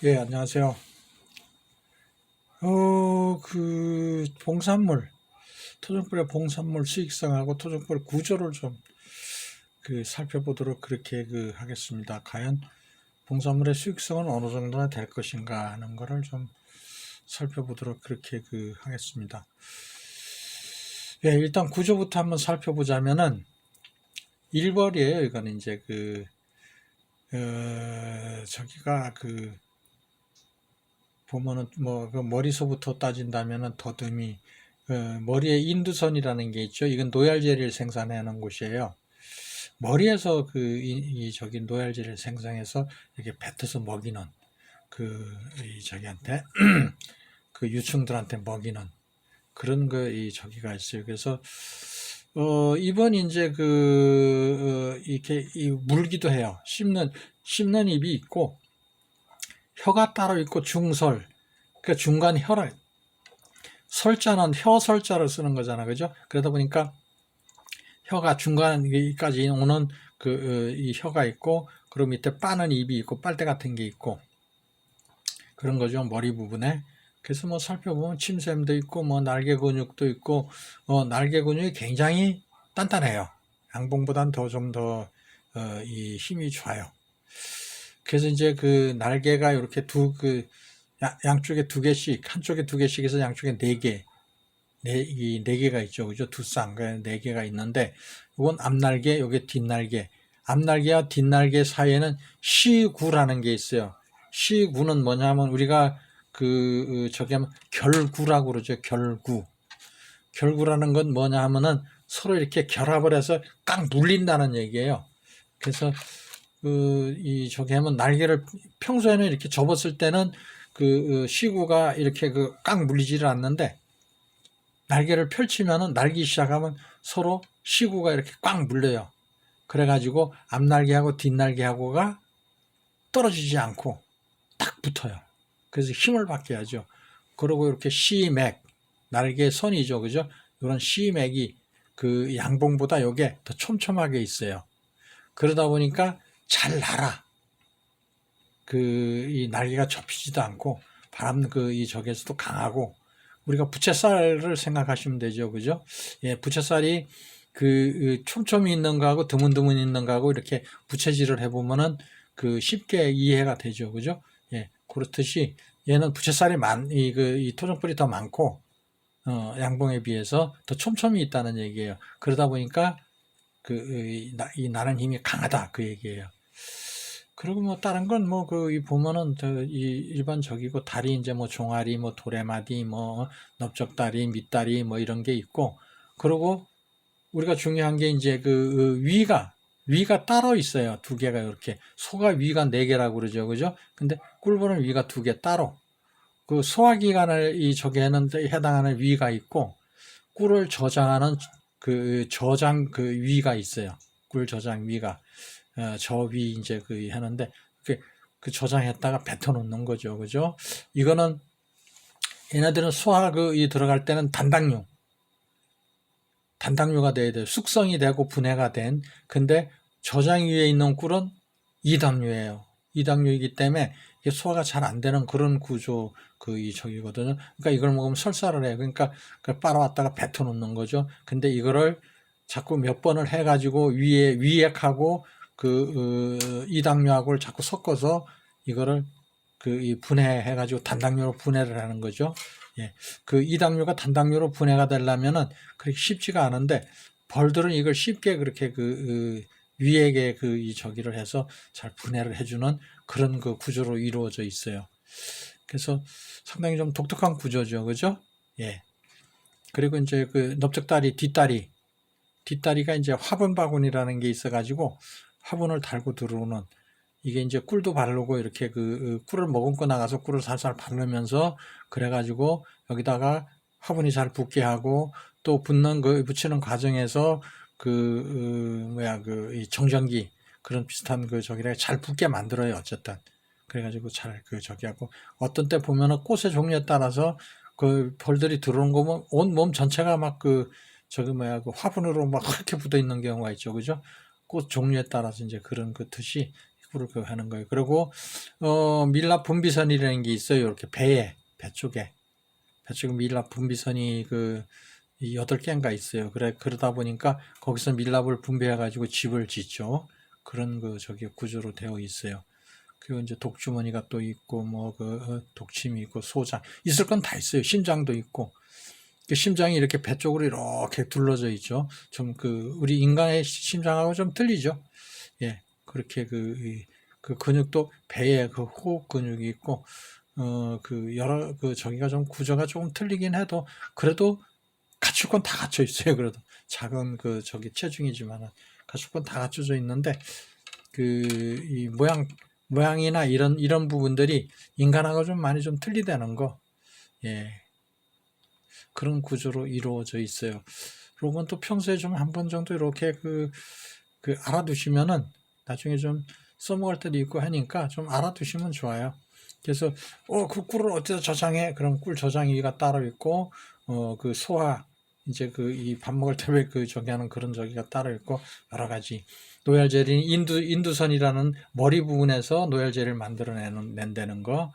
예, 안녕하세요. 봉산물, 토종벌의 봉산물 수익성하고 토종벌 구조를 좀 살펴보도록 그렇게 하겠습니다. 과연 봉산물의 수익성은 어느 정도나 될 것인가 하는 거를 좀 살펴보도록 그렇게 하겠습니다. 예, 일단 구조부터 한번 살펴보자면은 1벌이에요. 이거는 이제 저기가 보면은 뭐 머리서부터 따진다면은 더듬이 머리에 인두선이라는 게 있죠. 이건 노얄제리를 생산하는 곳이에요. 머리에서 저기 노얄제리를 생산해서 이렇게 뱉어서 먹이는 저기한테 유충들한테 먹이는 그런 저기가 있어요. 그래서 이번 이제 이렇게 물기도 해요. 씹는 입이 있고 혀가 따로 있고 중설, 그러니까 중간 혀를 설자는 혀설자를 쓰는 거잖아, 그죠? 그러다 보니까 혀가 중간까지 오는 이 혀가 있고, 그리고 밑에 빠는 입이 있고, 빨대 같은 게 있고, 그런 거죠, 머리 부분에. 그래서 뭐 살펴보면 침샘도 있고, 뭐 날개 근육도 있고, 날개 근육이 굉장히 단단해요. 양봉보단 이 힘이 좋아요. 그래서 이제 날개가 이렇게 양쪽에 두 개씩, 한쪽에 두 개씩 해서 양쪽에 네 개가 있죠. 그죠? 두 쌍, 네 개가 있는데, 이건 앞날개, 요게 뒷날개. 앞날개와 뒷날개 사이에는 시구라는 게 있어요. 시구는 뭐냐면, 우리가 저기 하면 결구라고 그러죠. 결구. 결구라는 건 뭐냐 하면은 서로 이렇게 결합을 해서 깡 물린다는 얘기예요. 그래서 저기 하면 날개를 평소에는 이렇게 접었을 때는 시구가 이렇게 깡 물리지를 않는데 날개를 펼치면은 날기 시작하면 서로 시구가 이렇게 꽉 물려요. 그래가지고 앞날개하고 뒷날개하고가 떨어지지 않고 딱 붙어요. 그래서 힘을 받게 하죠. 그리고 이렇게 시맥, 날개 선이죠. 그죠? 이런 시맥이 양봉보다 요게 더 촘촘하게 있어요. 그러다 보니까 잘 날아. 이 날개가 접히지도 않고 바람 이 적에서도 강하고 우리가 부채살을 생각하시면 되죠. 그죠? 예, 부채살이 촘촘히 있는 거하고 드문드문 있는 거하고 이렇게 부채질을 해보면은 쉽게 이해가 되죠. 그죠? 예, 그렇듯이 얘는 부채살이 이 토종벌이 더 많고, 양봉에 비해서 더 촘촘히 있다는 얘기예요. 그러다 보니까 이 나는 힘이 강하다. 그 얘기예요. 그리고 뭐 다른 건 뭐 보면은 이 일반적이고 다리 이제 뭐 종아리 뭐 도레마디 뭐 넓적다리 밑다리 뭐 이런 게 있고, 그리고 우리가 중요한 게 이제 위가 따로 있어요. 두 개가 이렇게 소가 위가 네 개라고 그러죠. 그죠? 근데 꿀보는 위가 두 개 따로 소화기관을 저기 하는데 해당하는 위가 있고 꿀을 저장하는 저장 위가 있어요. 꿀 저장 위가. 저 위 이제 하는데 저장했다가 뱉어놓는 거죠. 그죠? 이거는 얘네들은 소화 이 들어갈 때는 단당류가 돼야 돼요. 숙성이 되고 분해가 된. 근데 저장 위에 있는 꿀은 이당류예요. 이당류이기 때문에 이게 소화가 잘 안 되는 그런 구조 저기거든요. 그러니까 이걸 먹으면 설사를 해요. 그러니까 빨아왔다가 뱉어놓는 거죠. 근데 이거를 자꾸 몇 번을 해가지고 위액하고 이당류하고를 자꾸 섞어서 이거를 분해해가지고 단당류로 분해를 하는 거죠. 예. 이당류가 단당류로 분해가 되려면은 그렇게 쉽지가 않은데 벌들은 이걸 쉽게 그렇게 위액에 저기를 해서 잘 분해를 해주는 그런 구조로 이루어져 있어요. 그래서 상당히 좀 독특한 구조죠. 그죠? 예. 그리고 이제 넓적다리, 뒷다리가 이제 화분 바구니라는 게 있어가지고 화분을 달고 들어오는, 이게 이제 꿀도 바르고 이렇게 꿀을 머금고 나가서 꿀을 살살 바르면서 그래가지고 여기다가 화분이 잘 붙게 하고 또 붙이는 과정에서 이 정전기 그런 비슷한 저기를 잘 붙게 만들어요. 어쨌든. 그래가지고 잘 저기 하고 어떤 때 보면은 꽃의 종류에 따라서 벌들이 들어오는 거 보면 온 몸 전체가 막 화분으로 막 그렇게 붙어 있는 경우가 있죠. 그죠? 꽃 종류에 따라서 이제 그런 뜻이 피부를 그 하는 거예요. 그리고 밀랍 분비선이라는 게 있어요. 이렇게 배 쪽에 밀랍 분비선이 이 8개인가 있어요. 그러다 보니까 거기서 밀랍을 분비해가지고 집을 짓죠. 그런 구조로 되어 있어요. 그리고 이제 독주머니가 또 있고, 독침이 있고, 소장. 있을 건 다 있어요. 심장도 있고. 심장이 이렇게 배 쪽으로 이렇게 둘러져 있죠. 좀 우리 인간의 심장하고 좀 틀리죠. 예. 그렇게 그 근육도 배에 호흡 근육이 있고, 여러, 저기가 좀 구조가 조금 틀리긴 해도, 그래도 갖출 건 다 갖춰 있어요. 그래도 작은 체중이지만은 갖출 건 다 갖춰져 있는데 이 모양이나 이런 부분들이 인간하고 좀 많이 좀 틀리다는 거, 예, 그런 구조로 이루어져 있어요. 그러면 또 평소에 좀 한 번 정도 이렇게 알아두시면은 나중에 좀 써먹을 때도 있고 하니까 좀 알아두시면 좋아요. 그래서 그 꿀을 어디다 저장해? 그럼 꿀 저장기가 따로 있고 소화 이제 이 밥 먹을 때 왜 저기 하는 그런 저기가 따로 있고 여러 가지 노열젤이 인두선이라는 머리 부분에서 노열젤을 만들어낸다는 거.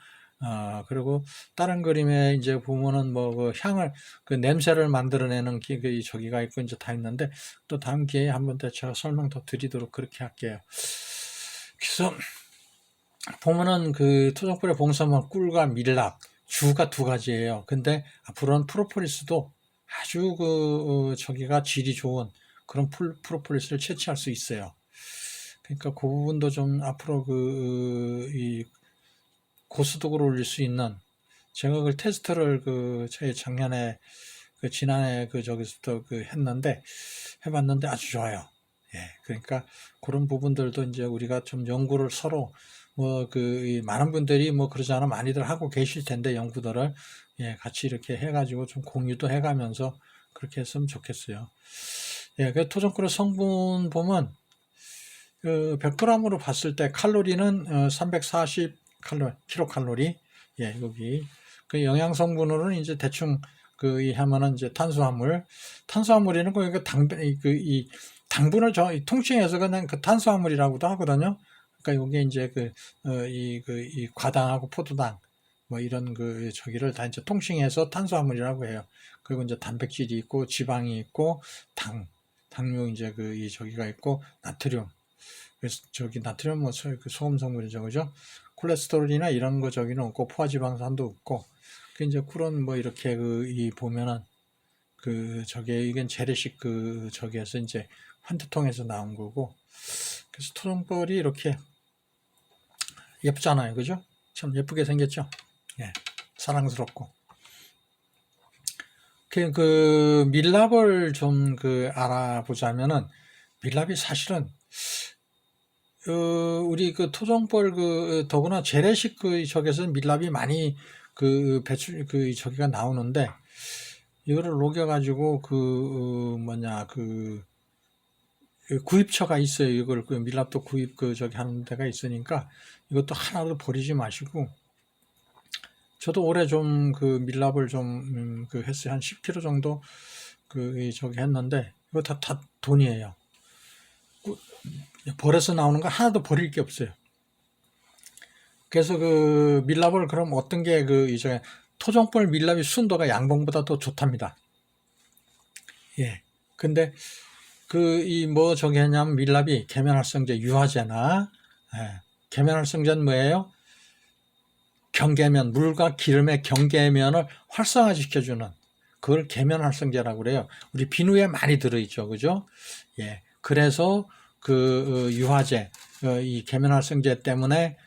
그리고 다른 그림에 이제 보면은 향을 냄새를 만들어내는 저기가 있고 이제 다 있는데 또 다음 기회에 한번 더 제가 설명 더 드리도록 그렇게 할게요. 그래서 보면은 토종꿀의 봉사물 꿀과 밀랍 주가 2가지예요. 근데 앞으로는 프로폴리스도 아주 저기가 질이 좋은 그런 프로폴리스를 채취할 수 있어요. 그러니까 그 부분도 좀 앞으로 이 고스톱으로 올릴 수 있는 제가 테스트를 작년에 지난해 저기서부터 했는데 해봤는데 아주 좋아요. 예, 그러니까 그런 부분들도 이제 우리가 좀 연구를 서로 많은 분들이 그러지 않아 많이들 하고 계실 텐데 연구들을 예, 같이 이렇게 해가지고 좀 공유도 해가면서 그렇게 했으면 좋겠어요. 예, 토종꿀의 성분 보면 100g으로 봤을 때 칼로리는 340 킬로칼로리. 예, 여기 영양 성분으로는 이제 대충 하면은 이제 탄수화물이는 이 당분을 통칭해서 그냥 탄수화물이라고도 하거든요. 그러니까 요게 이제 이 과당하고 포도당 이런 저기를 다 이제 통칭해서 탄수화물이라고 해요. 그리고 이제 단백질이 있고 지방이 있고 당류 이제 이 저기가 있고 나트륨. 그래서 나트륨 소금 성분이죠, 그죠? 콜레스테롤이나 이런 거 저기는 없고 포화지방산도 없고 이제 그런 이렇게 이 보면은 이건 재래식 저기에서 이제 환태통에서 나온 거고 그래서 토종벌이 이렇게 예쁘잖아요, 그죠? 참 예쁘게 생겼죠? 예, 사랑스럽고. 밀랍을 좀 알아보자면은 밀랍이 사실은 우리 토종벌 더구나 재래식 저기에서는 밀랍이 많이 배출 저기가 나오는데 이거를 녹여가지고 구입처가 있어요. 이걸 밀랍도 구입 저기 하는 데가 있으니까 이것도 하나도 버리지 마시고 저도 올해 좀 밀랍을 좀 했어요. 한 10kg 정도 저기 했는데 이거 다 돈이에요. 벌에서 나오는 거 하나도 버릴 게 없어요. 그래서 밀랍을 그럼 어떤 게 이제 토종벌 밀랍이 순도가 양봉보다 더 좋답니다. 예. 근데 저기 하냐면 밀랍이 계면활성제 유화제나 예. 계면활성제는 뭐예요? 경계면 물과 기름의 경계면을 활성화시켜주는 그걸 계면활성제라고 그래요. 우리 비누에 많이 들어있죠, 그죠? 예. 그래서 유화제 이 계면활성제 때문에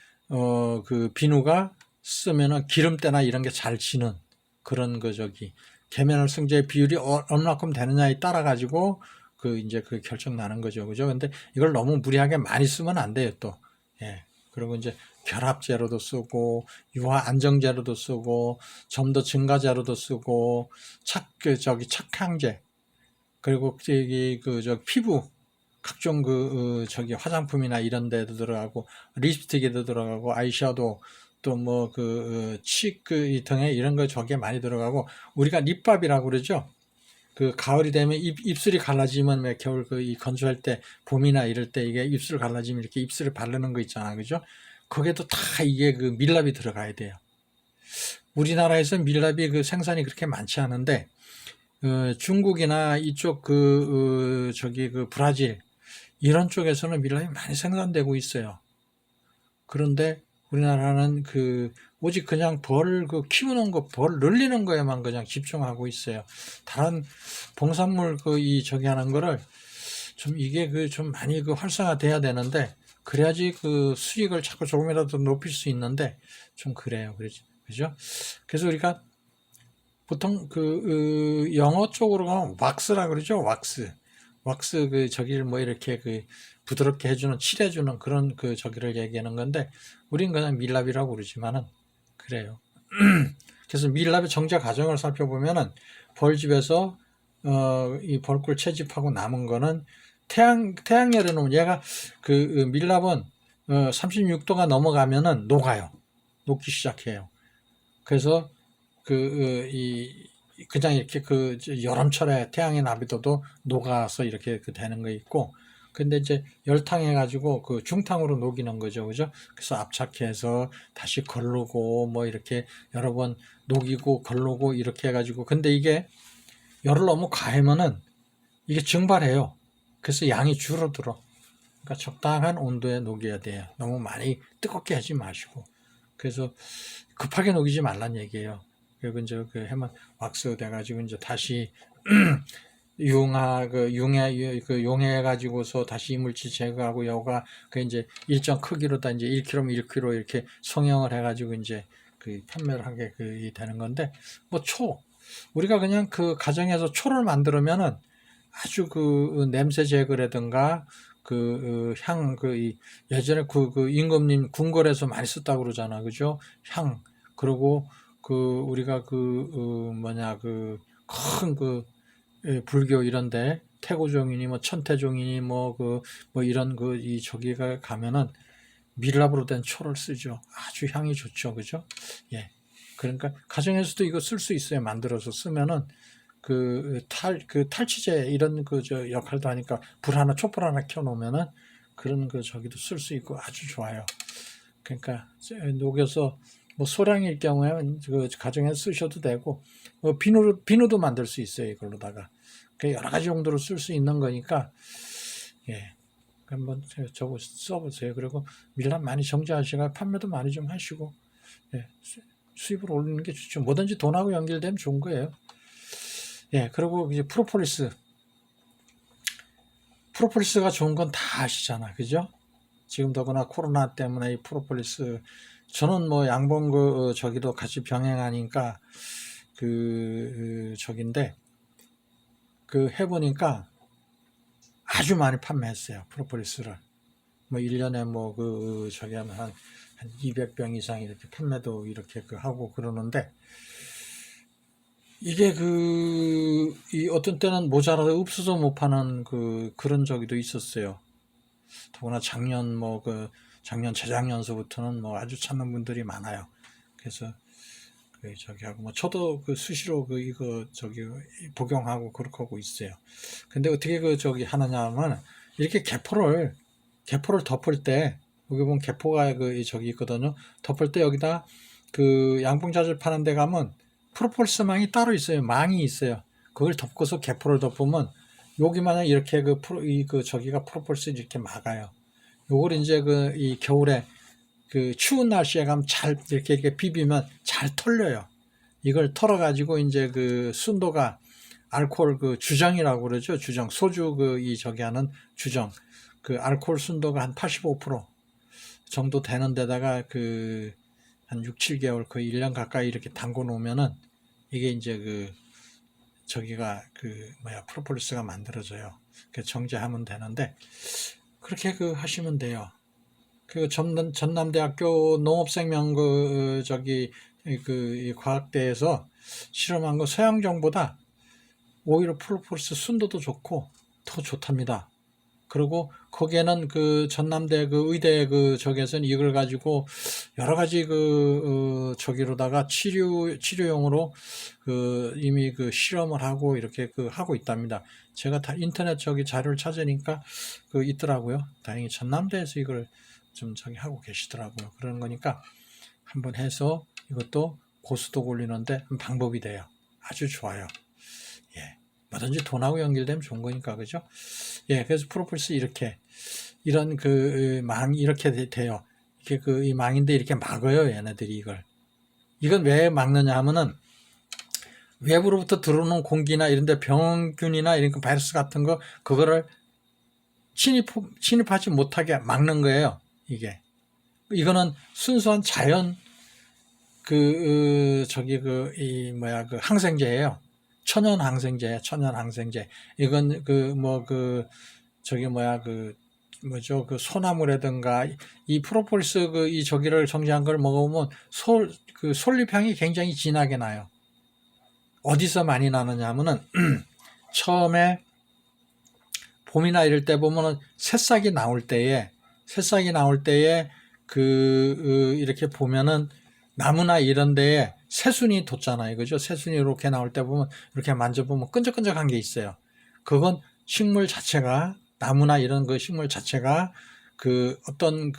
비누가 쓰면은 기름때나 이런 게 잘 지는 그런 저기 계면활성제 비율이 얼마큼 되느냐에 따라 가지고 이제 결정 나는 거죠, 그죠? 근데 이걸 너무 무리하게 많이 쓰면 안 돼요, 또. 예. 그리고 이제 결합제로도 쓰고 유화 안정제로도 쓰고 점도 증가제로도 쓰고 착향제 그리고 피부 각종 저기 화장품이나 이런 데도 들어가고 립스틱에도 들어가고 아이섀도우 또 칙 등에 이런 거 저기에 많이 들어가고 우리가 립밥이라고 그러죠. 그 가을이 되면 입술이 갈라지면 왜 겨울 그 이 건조할 때 봄이나 이럴 때 이게 입술 갈라지면 이렇게 입술을 바르는 거 있잖아, 그죠? 거기에도 다 이게 그 밀랍이 들어가야 돼요. 우리나라에서 밀랍이 그 생산이 그렇게 많지 않은데 중국이나 이쪽 저기 그 브라질 이런 쪽에서는 밀랍이 많이 생산되고 있어요. 그런데 우리나라는 오직 그냥 벌 키우는 거, 벌 늘리는 거에만 그냥 집중하고 있어요. 다른 봉산물 저기 하는 거를 좀 이게 좀 많이 활성화돼야 되는데, 그래야지 수익을 자꾸 조금이라도 높일 수 있는데, 좀 그래요. 그죠? 그래서 우리가 보통 영어 쪽으로 가면 왁스라 그러죠. 왁스 저기를 뭐 이렇게 부드럽게 해주는, 칠해주는 그런 저기를 얘기하는 건데, 우린 그냥 밀랍이라고 그러지만은, 그래요. 그래서 밀랍의 정제 과정을 살펴보면은, 벌집에서, 이 벌꿀 채집하고 남은 거는 태양열에 놓으면 얘가 밀랍은 36도가 넘어가면은 녹아요. 녹기 시작해요. 그래서 그냥 이렇게 여름철에 태양에 놔둬도 녹아서 이렇게 되는 거 있고, 근데 이제 열탕해 가지고 중탕으로 녹이는 거죠, 그죠? 그래서 압착해서 다시 걸르고 뭐 이렇게 여러 번 녹이고 걸르고 이렇게 해가지고, 근데 이게 열을 너무 가하면은 이게 증발해요. 그래서 양이 줄어들어. 그러니까 적당한 온도에 녹여야 돼요. 너무 많이 뜨겁게 하지 마시고. 그래서 급하게 녹이지 말란 얘기예요. 그리고 이제 해만 왁스 돼가지고 이제 다시 용해 가지고서 다시 이물질 제거하고 여가 이제 일정 크기로 다 이제 1kg면 1kg 이렇게 성형을 해가지고 이제 판매를 하게 되는 건데, 뭐 우리가 그냥 가정에서 초를 만들면은 아주 냄새 제거라든가 예전에 임금님 궁궐에서 많이 썼다고 그러잖아, 그죠? 향. 그리고 우리가 큰 불교 이런데 태고종이니 뭐 천태종이니 뭐 이런 저기가 가면은 밀랍으로 된 초를 쓰죠. 아주 향이 좋죠, 그죠? 예. 그러니까 가정에서도 이거 쓸 수 있어요. 만들어서 쓰면은 탈취제 이런 저 역할도 하니까 촛불 하나 켜놓으면은 그런 저기도 쓸 수 있고 아주 좋아요. 그러니까 녹여서 뭐 소량일 경우에는 가정에서 쓰셔도 되고, 비누도 만들 수 있어요, 이걸로다가. 여러 가지 용도로 쓸 수 있는 거니까, 예. 한번 저거 써보세요. 그리고 밀랍 많이 정제하시고 판매도 많이 좀 하시고, 예. 수입을 올리는 게 좋죠. 뭐든지 돈하고 연결되면 좋은 거예요. 예. 그리고 이제 프로폴리스가 좋은 건 다 아시잖아, 그죠? 지금 더구나 코로나 때문에 이 프로폴리스, 저는 뭐 양봉 저기도 같이 병행하니까 저긴데 해보니까 아주 많이 판매했어요, 프로폴리스를. 뭐 1년에 뭐 저기 하면 한 200병 이상 이렇게 판매도 이렇게 하고 그러는데, 이게 이 어떤 때는 모자라서 없어서 못 파는 그런 저기도 있었어요. 더구나 작년 재작년서부터는 뭐 아주 찾는 분들이 많아요. 그래서 저기 하고 뭐 저도 수시로 이거 저기 복용하고 그렇게 하고 있어요. 근데 어떻게 저기 하느냐 하면, 이렇게 개포를 덮을 때, 여기 보면 개포가 저기 있거든요. 덮을 때 여기다 양봉자재 파는 데 가면 프로폴리스 망이 따로 있어요. 망이 있어요. 그걸 덮고서 개포를 덮으면 여기 만약 이렇게 저기가 프로폴리스 이렇게 막아요. 요걸 이제 이 겨울에 추운 날씨에 가면 잘 이렇게 비비면 잘 털려요. 이걸 털어가지고 이제 순도가 알코올 주정이라고 그러죠. 주정. 소주 저기 하는 주정. 알코올 순도가 한 85% 정도 되는 데다가 한 6, 7개월 1년 가까이 이렇게 담궈 놓으면은 이게 이제 저기가 프로폴리스가 만들어져요. 정제하면 되는데, 그렇게 하시면 돼요. 전남대학교 농업생명 저기 이 과학대에서 실험한 거 서양정보다 오히려 프로폴리스 순도도 좋고 더 좋답니다. 그리고 거기에는 그 전남대 그 의대 그 저기에서는 이걸 가지고 여러 가지 그 저기로다가 치료용으로 그 이미 그 실험을 하고 이렇게 그 하고 있답니다. 제가 다 인터넷 저기 자료를 찾으니까 그 있더라고요. 다행히 전남대에서 이걸 좀 저기 하고 계시더라고요. 그런 거니까 한번 해서 이것도 고스톱 올리는데 방법이 돼요. 아주 좋아요. 예. 뭐든지 돈하고 연결되면 좋은 거니까, 그죠? 예, 그래서 프로폴리스 이렇게, 이런 그, 이렇게 돼요. 이렇게 그, 이 망인데 이렇게 막아요, 얘네들이 이걸. 이건 왜 막느냐 하면은, 외부로부터 들어오는 공기나 이런 데 병균이나 이런 그 바이러스 같은 거, 그거를 침입하지 못하게 막는 거예요, 이게. 이거는 순수한 자연, 그 항생제예요. 천연 항생제, 천연 항생제. 이건 그 소나무라든가 이 프로폴리스 이 저기를 정제한 걸 먹으면 솔잎향이 굉장히 진하게 나요. 어디서 많이 나느냐 하면은 처음에 봄이나 이럴 때 보면은 새싹이 나올 때에 이렇게 보면은 나무나 이런 데에 새순이 돋잖아요. 그죠? 새순이 이렇게 나올 때 보면 이렇게 만져보면 끈적끈적한 게 있어요. 그건 식물 자체가, 나무나 이런 그 식물 자체가 그 어떤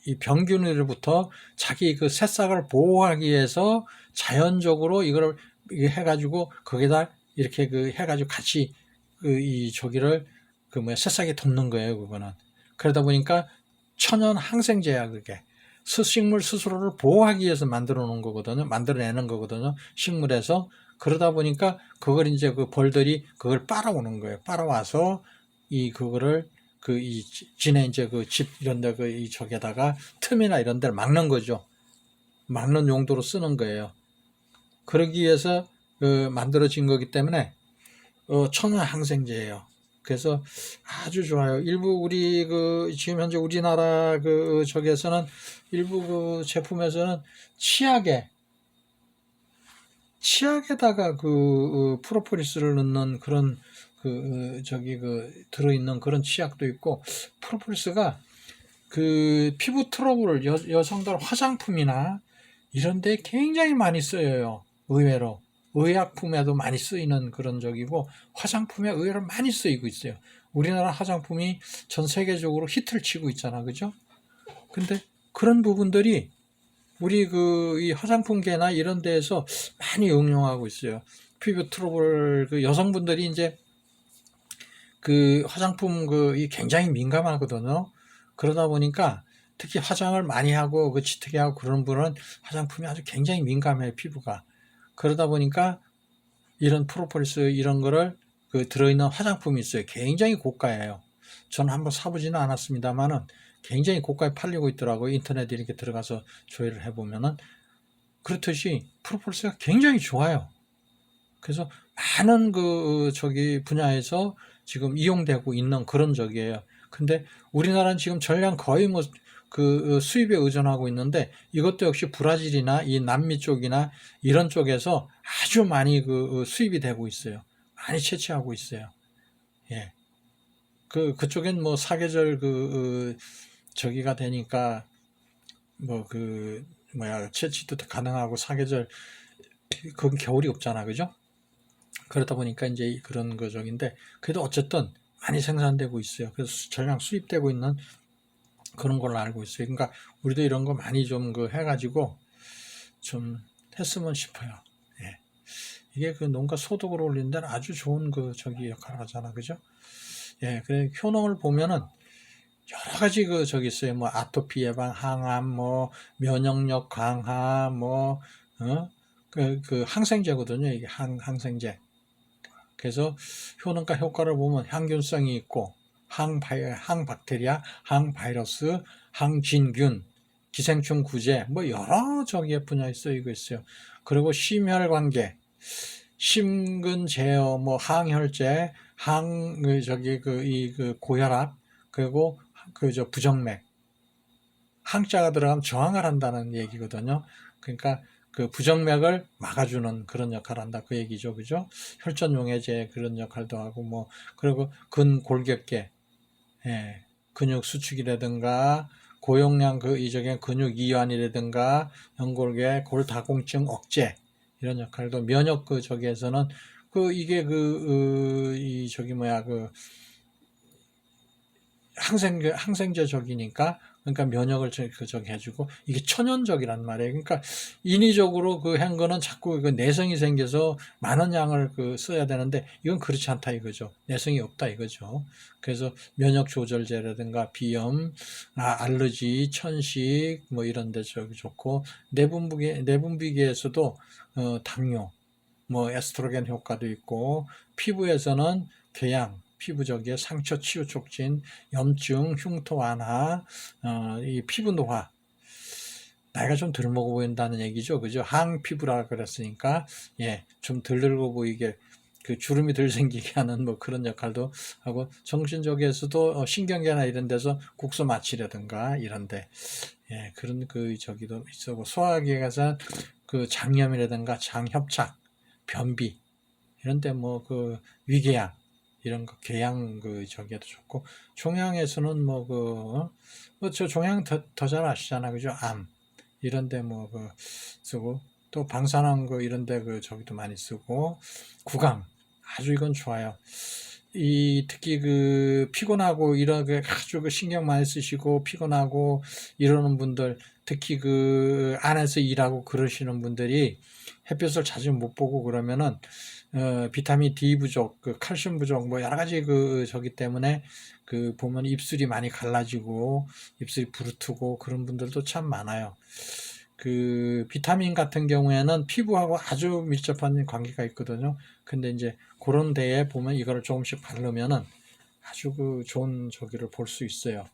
이 병균으로부터 자기 그 새싹을 보호하기 위해서 자연적으로 이걸 해가지고 거기다 이렇게 해가지고 같이 이 저기를 새싹이 돋는 거예요. 그거는. 그러다 보니까 천연 항생제야, 그게. 식물 스스로를 보호하기 위해서 만들어 놓은 거거든요. 만들어내는 거거든요. 식물에서. 그러다 보니까 그걸 이제 그 벌들이 그걸 빨아오는 거예요. 빨아와서 그거를 지네 이제 그 집 이런 데 이 저기에다가 틈이나 이런 데를 막는 거죠. 막는 용도로 쓰는 거예요. 그러기 위해서 만들어진 거기 때문에 천연 항생제예요. 그래서 아주 좋아요. 일부 우리 지금 현재 우리나라 저기에서는 일부 제품에서는 치약에다가 프로폴리스를 넣는 그런 들어있는 그런 치약도 있고, 프로폴리스가 피부 트러블, 여성들 화장품이나 이런 데 굉장히 많이 쓰여요. 의외로. 의약품에도 많이 쓰이는 그런 적이고, 화장품에 의외로 많이 쓰이고 있어요. 우리나라 화장품이 전 세계적으로 히트를 치고 있잖아. 그죠? 근데 그런 부분들이 우리 이 화장품계나 이런 데에서 많이 응용하고 있어요. 피부 트러블, 여성분들이 이제 화장품 이 굉장히 민감하거든요. 그러다 보니까 특히 화장을 많이 하고 짙게 하고 그런 분은 화장품이 아주 굉장히 민감해요, 피부가. 그러다 보니까 이런 프로폴리스 이런 거를 들어있는 화장품이 있어요. 굉장히 고가예요. 저는 한번 사보지는 않았습니다만은 굉장히 고가에 팔리고 있더라고요. 인터넷에 이렇게 들어가서 조회를 해보면은. 그렇듯이 프로폴리스가 굉장히 좋아요. 그래서 많은 분야에서 지금 이용되고 있는 그런 적이에요. 근데 우리나라는 지금 전량 거의 수입에 의존하고 있는데, 이것도 역시 브라질이나 이 남미 쪽이나 이런 쪽에서 아주 많이 수입이 되고 있어요. 많이 채취하고 있어요. 예. 그쪽엔 사계절 저기가 되니까 채취도 가능하고 사계절, 그건 겨울이 없잖아. 그죠? 그러다 보니까 이제 그런 거적인데, 그래도 어쨌든 많이 생산되고 있어요. 그래서 전량 수입되고 있는 그런 걸로 알고 있어요. 그러니까 우리도 이런 거 많이 좀 해가지고 좀 했으면 싶어요. 예. 이게 농가 소득을 올리는 데는 아주 좋은 역할을 하잖아. 그죠? 예. 그래, 효능을 보면은 여러 가지 저기 있어요. 아토피 예방, 항암, 면역력 강화, 항생제거든요. 이게 항생제. 그래서 효능과 효과를 보면 항균성이 있고, 항박테리아, 항바이러스, 항진균, 기생충 구제, 여러 저기의 분야에 쓰이고 있어요. 그리고 심혈관계, 심근 제어, 항혈제, 고혈압, 그리고 부정맥. 항자가 들어가면 저항을 한다는 얘기거든요. 그러니까 그 부정맥을 막아주는 그런 역할을 한다 그 얘기죠. 그죠? 혈전용해제 그런 역할도 하고 뭐 그리고 근골격계 예, 근육 수축이라든가 고용량 그 이적의 근육 이완이라든가 연골계 골다공증 억제 이런 역할도 면역 그 저기에서는 그 이게 이 저기 뭐야 그 항생제적이니까 그러니까 면역을 저기 해주고 이게 천연적이란 말이에요. 그러니까 인위적으로 그 한 거는 자꾸 그 내성이 생겨서 많은 양을 그 써야 되는데 이건 그렇지 않다 이거죠. 내성이 없다 이거죠. 그래서 면역 조절제라든가 비염, 알러지, 천식 뭐 이런 데 저기 좋고 내분비계에서도 당뇨, 뭐 에스트로겐 효과도 있고 피부에서는 궤양 피부적의 상처 치유 촉진, 염증, 흉터 완화, 이 피부 노화. 나이가 좀 덜 먹어 보인다는 얘기죠. 그죠? 항피부라 그랬으니까, 예, 좀 덜 늙어 보이게, 그 주름이 덜 생기게 하는 뭐 그런 역할도 하고, 정신적에서도 신경계나 이런 데서 국소 마취라든가 이런데, 예, 그런 그 저기도 있었고, 소화기관에서 그 장염이라든가 장협착, 변비, 이런데 뭐 그 위궤양, 이런 거 궤양 그 저기에도 좋고 종양에서는 저 종양 더 잘 아시잖아 그죠 암 이런데 뭐 그 쓰고 또 방사능 그 이런데 그 저기도 많이 쓰고 구강 아주 이건 좋아요. 이 특히 그 피곤하고 이렇게 아주 그 신경 많이 쓰시고 피곤하고 이러는 분들 특히 그 안에서 일하고 그러시는 분들이 햇볕을 자주 못 보고 그러면은 비타민 D 부족, 그 칼슘 부족, 뭐 여러 가지 그 저기 때문에 그 보면 입술이 많이 갈라지고 입술이 부르트고 그런 분들도 참 많아요. 그 비타민 같은 경우에는 피부하고 아주 밀접한 관계가 있거든요. 근데 이제 그런 데에 보면 이거를 조금씩 바르면은 아주 그 좋은 저기를 볼 수 있어요.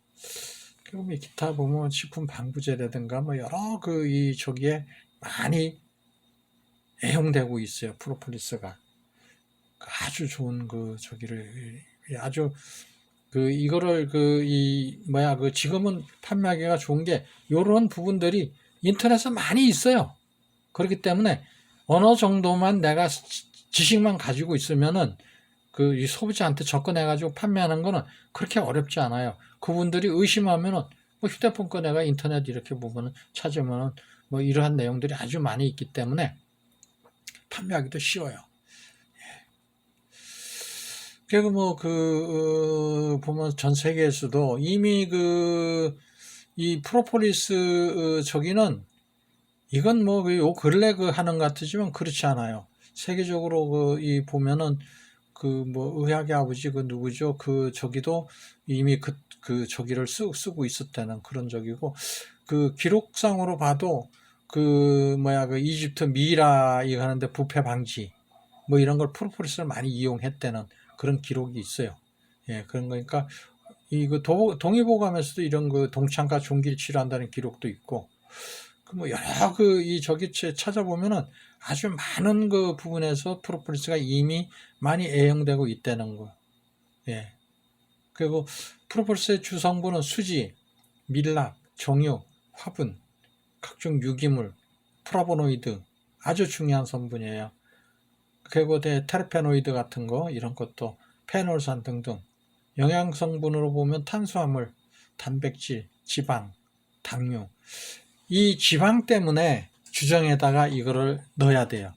그리고 뭐 기타 보면 식품 방부제라든가 뭐 여러 그 이 저기에 많이 애용되고 있어요. 프로폴리스가. 아주 좋은 그 저기를 아주 그 이거를 그 지금은 판매하기가 좋은 게 요런 부분들이 인터넷에 많이 있어요. 그렇기 때문에 어느 정도만 내가 지식만 가지고 있으면은 그 이 소비자한테 접근해 가지고 판매하는 거는 그렇게 어렵지 않아요. 그분들이 의심하면은 뭐 휴대폰 꺼내가 인터넷 이렇게 보면은 찾으면은 뭐 이러한 내용들이 아주 많이 있기 때문에 판매하기도 쉬워요. 그리고 보면 전 세계에서도 이미 이 프로폴리스 저기는 이건 요 근래 하는 것 같지만 그렇지 않아요. 세계적으로 이 보면은 의학의 아버지 누구죠? 저기도 이미 저기를 쓰고 있었다는 그런 적이고 기록상으로 봐도 이집트 미라 이거 하는데 부패 방지 뭐 이런 걸 프로폴리스를 많이 이용했다는 그런 기록이 있어요. 예, 그런 거니까 동의보감에서도 이런 동창과 종기를 치료한다는 기록도 있고 여러 저기 찾아보면은 아주 많은 부분에서 프로폴리스가 이미 많이 애용되고 있다는 거. 예. 그리고 프로폴리스의 주성분은 수지, 밀랍, 정유, 화분, 각종 유기물, 플라보노이드 아주 중요한 성분이에요. 그리고 테르페노이드 같은 거 이런 것도 페놀산 등등 영양 성분으로 보면 탄수화물, 단백질, 지방, 당류 이 지방 때문에 주정에다가 이거를 넣어야 돼요.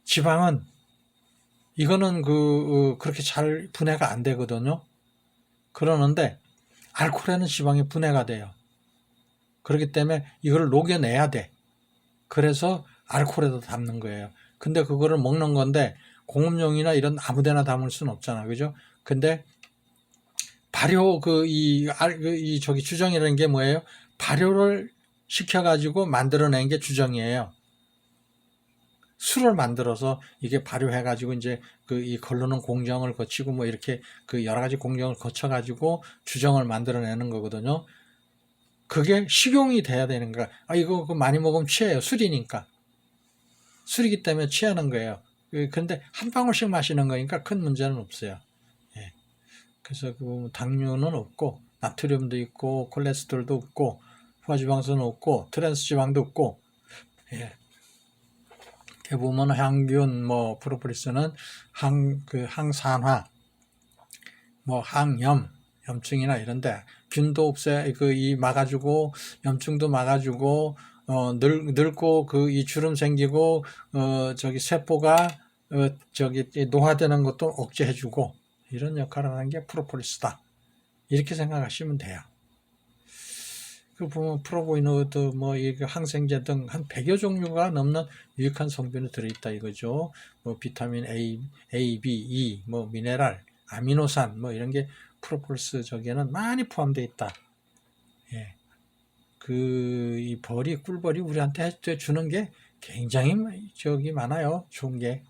지방은 이거는 그렇게 잘 분해가 안 되거든요. 그러는데 알코올에는 지방이 분해가 돼요. 그렇기 때문에 이거를 녹여내야 돼. 그래서 알코올에다 담는 거예요. 근데 그거를 먹는 건데 공업용이나 이런 아무데나 담을 수는 없잖아, 그죠? 근데 발효 저기 주정이라는 게 뭐예요? 발효를 시켜가지고 만들어낸 게 주정이에요. 술을 만들어서 이게 발효해가지고 이제 이 걸르는 공정을 거치고 뭐 이렇게 여러 가지 공정을 거쳐가지고 주정을 만들어내는 거거든요. 그게 식용이 돼야 되는 거야. 이거 많이 먹으면 취해요. 술이니까. 술이기 때문에 취하는 거예요. 근데 한 방울씩 마시는 거니까 큰 문제는 없어요. 예. 그래서 당류는 없고 나트륨도 있고 콜레스테롤도 없고 포화지방산은 없고 트랜스지방도 없고 예. 이렇게 보면 항균, 뭐 프로폴리스는 항산화, 뭐 항염, 염증이나 이런데 균도 없애 이 막아주고 염증도 막아주고 늙고 이 주름 생기고 저기 세포가 저기 노화되는 것도 억제해주고 이런 역할을 하는 게 프로폴리스다. 이렇게 생각하시면 돼요. 그 보면 프로보이노드 뭐 이 항생제 등 한 100여 종류가 넘는 유익한 성분이 들어있다 이거죠. 뭐 비타민 A, B, E, 뭐 미네랄, 아미노산 뭐 이런 게 프로폴리스 저기에는 많이 포함되어 있다. 예. 이 꿀벌이 우리한테 주는 게 굉장히 많아요. 좋은 게.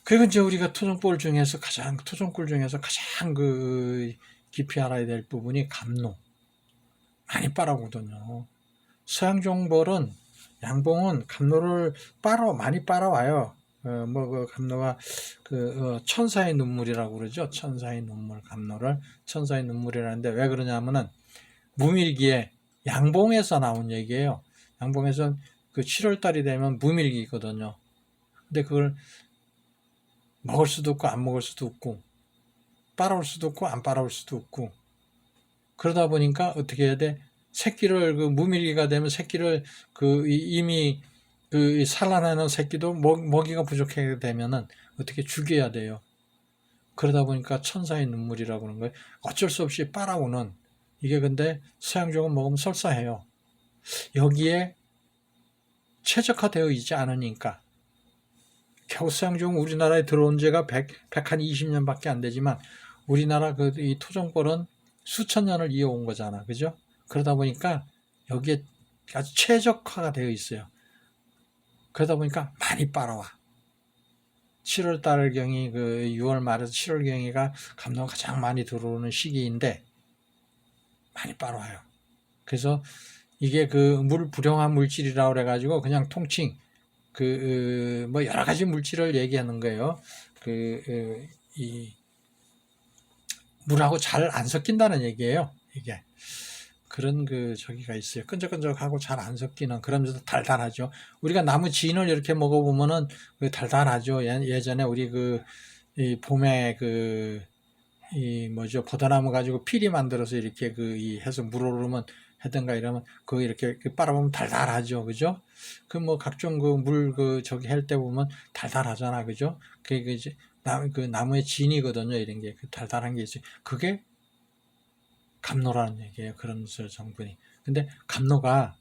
그리고 이제 우리가 토종꿀 중에서 가장 깊이 알아야 될 부분이 감로. 많이 빨아오거든요. 서양종벌은 양봉은 감로를 많이 빨아와요. 감로가 천사의 눈물이라고 그러죠. 천사의 눈물, 감로를 천사의 눈물이라는데 왜 그러냐면은 무밀기에 양봉에서 나온 얘기예요. 양봉에서 7월달이 되면 무밀기거든요. 근데 그걸 먹을 수도 없고 안 먹을 수도 없고 빨아올 수도 없고 안 빨아올 수도 없고 그러다 보니까 어떻게 해야 돼? 새끼를 무밀기가 되면 새끼를 이미 산란하는 새끼도 먹이가 부족하게 되면은 어떻게 죽여야 돼요. 그러다 보니까 천사의 눈물이라고 하는 거예요. 어쩔 수 없이 빨아오는 이게 근데 서양종은 먹으면 설사해요. 여기에 최적화되어 있지 않으니까 겨우 서양종은 우리나라에 들어온 지가 120년밖에 안 되지만 우리나라 이 토종벌은 수천 년을 이어온 거잖아. 그죠? 그러다 보니까 여기에 아주 최적화가 되어 있어요. 그러다 보니까 많이 빨아와. 7월달경이 6월 말에서 7월경이가 감로가 가장 많이 들어오는 시기인데 많이 빨아와요. 그래서 이게 물 불용한 물질이라고 그래가지고 그냥 통칭 뭐 여러 가지 물질을 얘기하는 거예요. 이 물하고 잘 안 섞인다는 얘기예요. 이게 그런 저기가 있어요. 끈적끈적하고 잘 안 섞이는 그러면서 달달하죠. 우리가 나무 진을 이렇게 먹어보면은 달달하죠. 예전에 우리 이 봄에 포도나무 가지고 피리 만들어서 이렇게 해서 물 오르면 하든가 이러면 이렇게 빨아보면 달달하죠. 그죠? 뭐 각종 물 저기 할 때 보면 달달하잖아. 그죠? 그게 이제 나무의 진이거든요. 이런 게 달달한 게 있어요. 그게 감로라는 얘기예요. 그런 성분이. 근데 감로가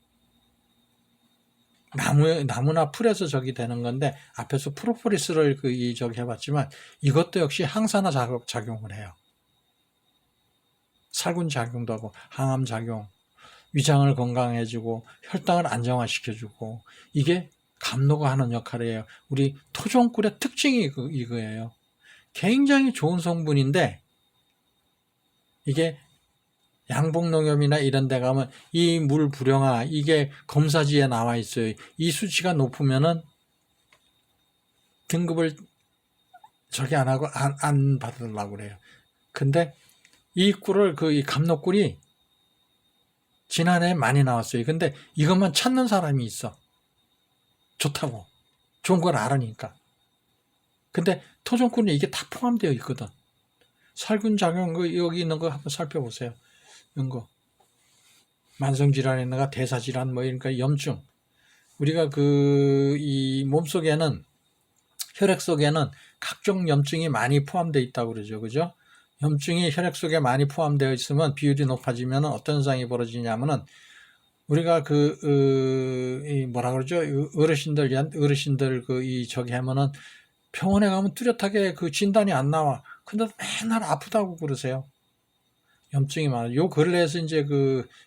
나무나 풀에서 저기 되는 건데 앞에서 프로폴리스를 저기 해봤지만 이것도 역시 항산화 작용을 해요. 살균 작용도 하고 항암 작용, 위장을 건강해지고 혈당을 안정화시켜주고 이게 감로가 하는 역할이에요. 우리 토종꿀의 특징이 이거예요. 굉장히 좋은 성분인데 이게 양봉농협이나 이런 데 가면 이 물 불영화 이게 검사지에 나와 있어요. 이 수치가 높으면은 등급을 저기 안 하고 안 받으려고 그래요. 근데 이 꿀을 이 감로꿀이 지난해 많이 나왔어요. 근데 이것만 찾는 사람이 있어. 좋다고. 좋은 걸 알으니까. 근데 토종꿀은 이게 다 포함되어 있거든. 살균 작용 여기 있는 거 한번 살펴보세요. 이런 거. 만성질환에 있는가 대사질환 그러니까 염증. 우리가 이 몸속에는 혈액 속에는 각종 염증이 많이 포함되어 있다고 그러죠. 그죠? 염증이 혈액 속에 많이 포함되어 있으면 비율이 높아지면 어떤 현상이 벌어지냐면은 우리가 뭐라 그러죠? 어르신들 저기 하면은 병원에 가면 뚜렷하게 진단이 안 나와. 근데 맨날 아프다고 그러세요. 염증이 많아요. 요 근래에서 이제